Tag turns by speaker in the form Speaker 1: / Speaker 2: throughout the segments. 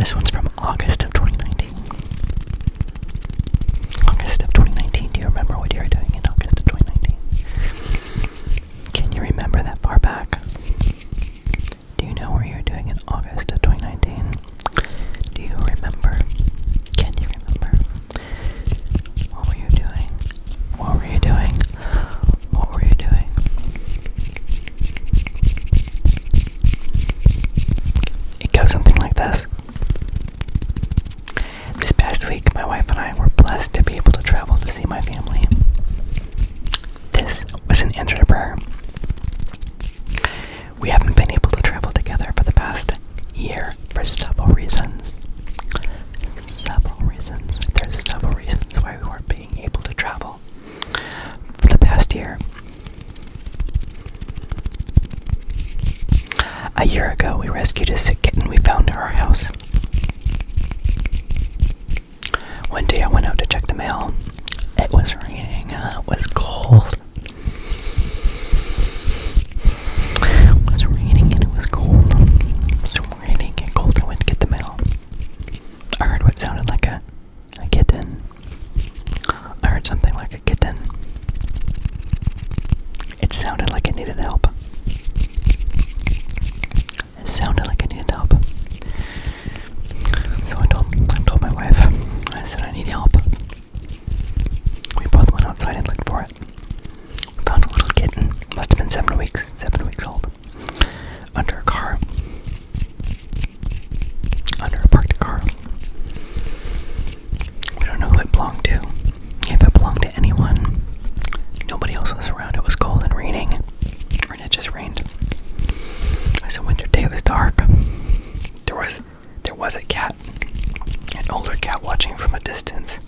Speaker 1: This one's from August of 2019. August of 2019. Do you remember what you were doing in August of 2019? Can you remember that far back? Do you know what you were doing in August of 2019? Do you remember? Can you remember? What were you doing? What were you doing? What were you doing? It goes something like this. This past week, my wife and I were blessed to be able to travel to see my family. This was an answer to prayer. We haven't been able to travel together for the past year for several reasons. There's several reasons why we weren't being able to travel for the past year. A year ago, we rescued a sick kitten we found in our house. One day I went out to check the mail. It was raining, it was cold. It was raining and it was cold. So raining and cold, I went to get the mail. I heard what sounded like a kitten. I heard something like a kitten. It sounded like it needed help. It sounded like it needed help. So I told my wife, I said, I need help. We both went outside and looked for it. We found a little kitten, must have been 7 weeks old, under a car, under a parked car. We don't know who it belonged to. If it belonged to anyone, nobody else was around. It was cold and raining, and it just rained. It was a winter day, it was dark. There was a cat, an older cat watching from a distance.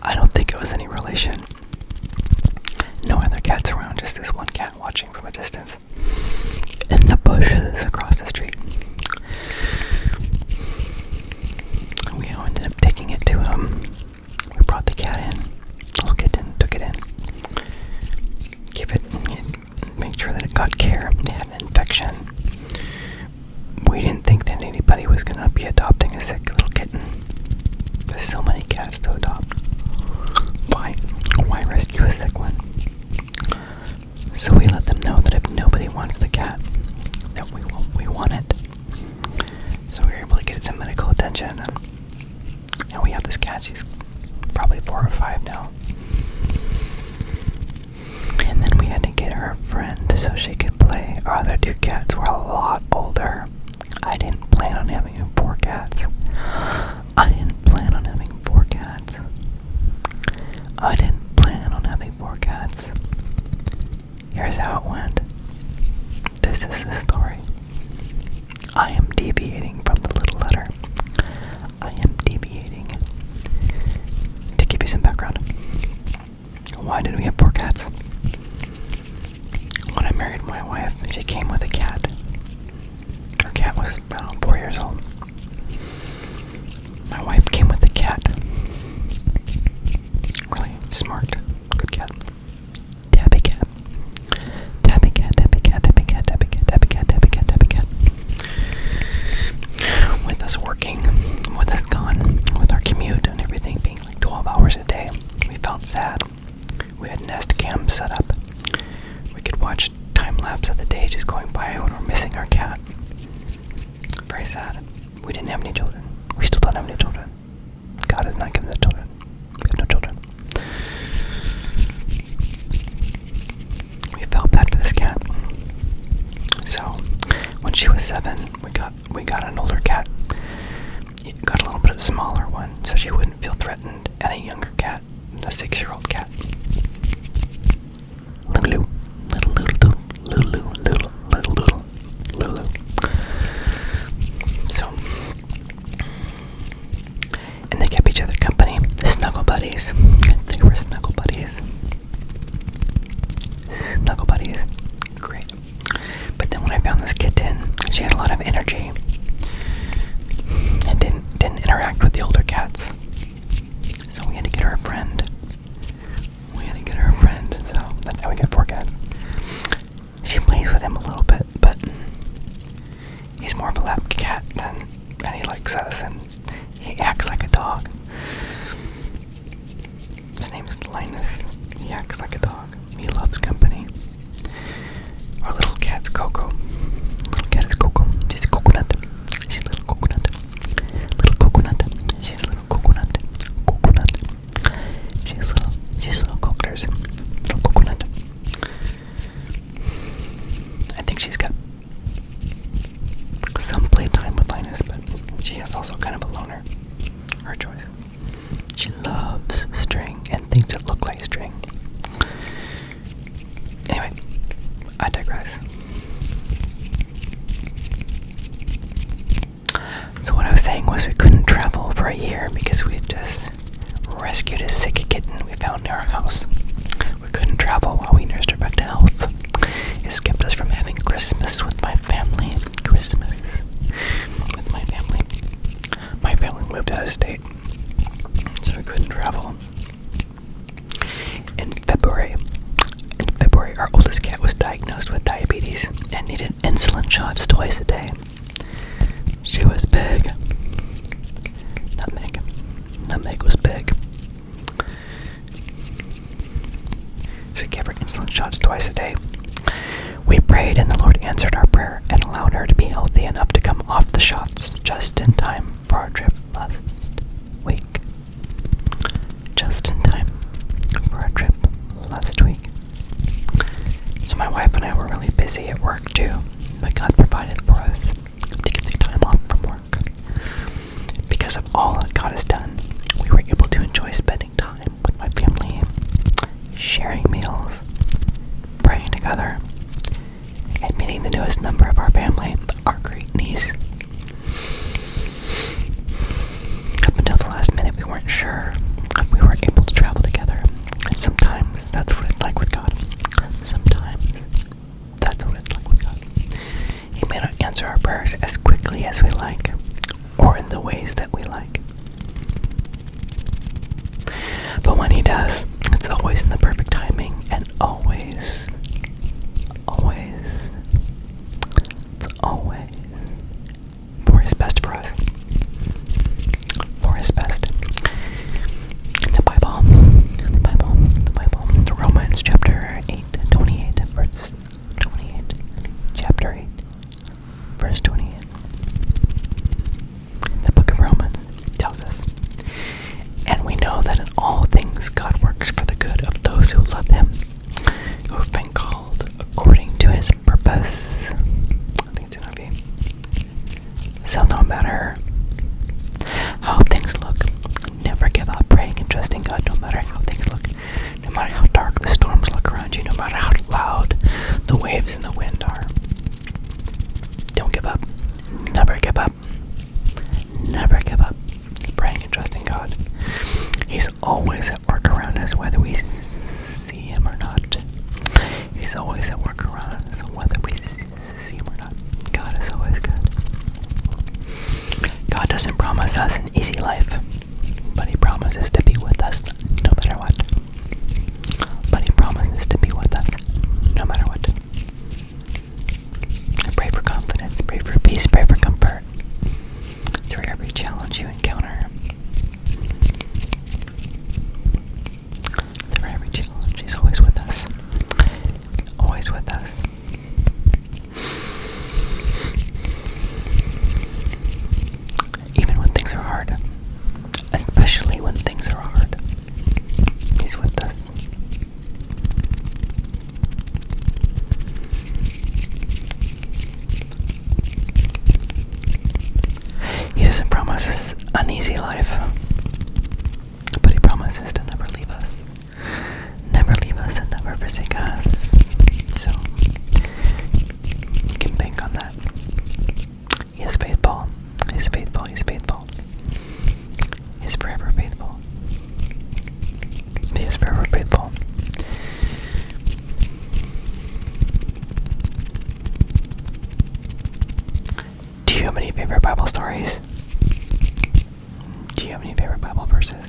Speaker 1: I don't think it was any relation. No other cats around, just this one cat watching from a distance in the bushes across the street. We ended up taking it to we brought the cat in, little kitten, took it in, make sure that it got care. It had an infection. We didn't think that anybody was gonna be adopting a sick little kitten. There's so many cats to adopt. Why rescue a sick one? So we let them know that if nobody wants the cat, that we want it. So we were able to get it some medical attention, and we have this cat. She's probably 4 or 5 now. And then we had to get her a friend so she could play. Our other 2 cats were a lot older. I didn't plan on having 4 cats. I didn't plan on having 4 cats. Here's how it went. This is the story. I am deviating from the little letter. I am deviating. To give you some background. Why did we have 4 cats? When I married my wife, she came with a cat. Her cat was, 4 years old. My wife came with a cat. Really smart, good cat. Tabby cat. Tabby cat, tabby cat, tabby cat, tabby cat, tabby cat, tabby cat, tabby cat. With us working, with us gone, with our commute and everything being like 12 hours a day, we felt sad. We had Nest Cam set up. We could watch time lapse of the day just going by when we're missing our cat. Very sad. We didn't have any children. We still don't have any children. God has not given us children. We have no children. We felt bad for this cat. So when she was 7, we got an older cat. Got a little bit smaller one so she wouldn't feel threatened, and a younger cat, a 6-year-old cat. Lulu. So, and they kept each other company. Snuggle buddies. They were snuggle buddies. Snuggle buddies. Great. But then when I found this kitten, she had a lot of energy and didn't interact with the older cats. So we had to get her a friend. So that's how we got 4 cats. She plays with him a little bit, but he's more of a lap cat and he likes us, and also kind of a loner. Her choice. She loves string and things that look like string. Anyway, I digress. So what I was saying was we couldn't travel for a year because we had just rescued a sick kitten we found in our house. We couldn't travel while we nursed her back to health. It kept us from having Christmas with my family. Christmas with my family. My family moved out of state, so we couldn't travel. In February, our oldest cat was diagnosed with diabetes and needed insulin shots twice a day. She was big. Nutmeg was big. So we gave her insulin shots twice a day. We prayed and the Lord answered our prayer and allowed her to be healthy enough to come off the shots just in time for our trip last week. Just in time for our trip last week. So my wife and I were really busy at work too, but God provided for us to get the time off from work. Because of all that God has done, we were able to enjoy spending time with my family, sharing meals, praying together, and meeting the newest member of our family, our great niece. Up until the last minute, we weren't sure if we were able to travel together. And sometimes that's what it's like with God. Sometimes that's what it's like with God. He may not answer our prayers as quickly as we like, or in the ways that we like. But when He does, it's always in the perfect timing, and always for His best for us. For His best. In the Bible, Romans chapter 8, 28, verse 28. Chapter 8, verse 28. The book of Romans tells us, and we know that in all things God works for the good of those who love Him, who have been called according to His purpose. I think it's NIV. So no matter how things look, never give up praying and trusting God. No matter how things look, no matter how dark the storms look around you, no matter how loud the waves and the wind are, don't give up. Never give up. Never give up praying and trusting God. He's always at work around us, whether we see Him or not. He's always at work around us, whether we see Him or not. God is always good. God doesn't promise us an easy life, but He promises to be with us no matter what. But He promises to be with us no matter what. Pray for confidence, pray for peace, pray for comfort through every challenge you encounter. Through every challenge, He's always with us. Always with us. Even when things are hard. Especially when things are hard. He's with us. He doesn't promise us an easy life, but He promises to never leave us. Never leave us and never forsake us. So, you can bank on that. He is faithful. He's faithful. He's faithful. He's forever faithful. He is forever faithful. Do you have any favorite Bible stories? Do you have any favorite Bible verses?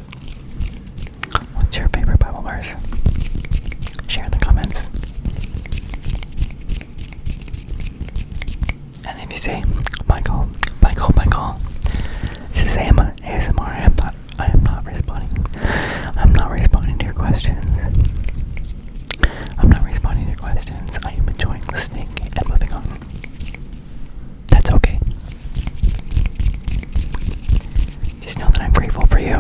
Speaker 1: What's your favorite Bible verse? Share in the comments. And if you say, Michael, this is ASMR, I am not responding. I'm not responding to your questions. I am enjoying listening and moving on. That's okay. Just know that I'm grateful for you.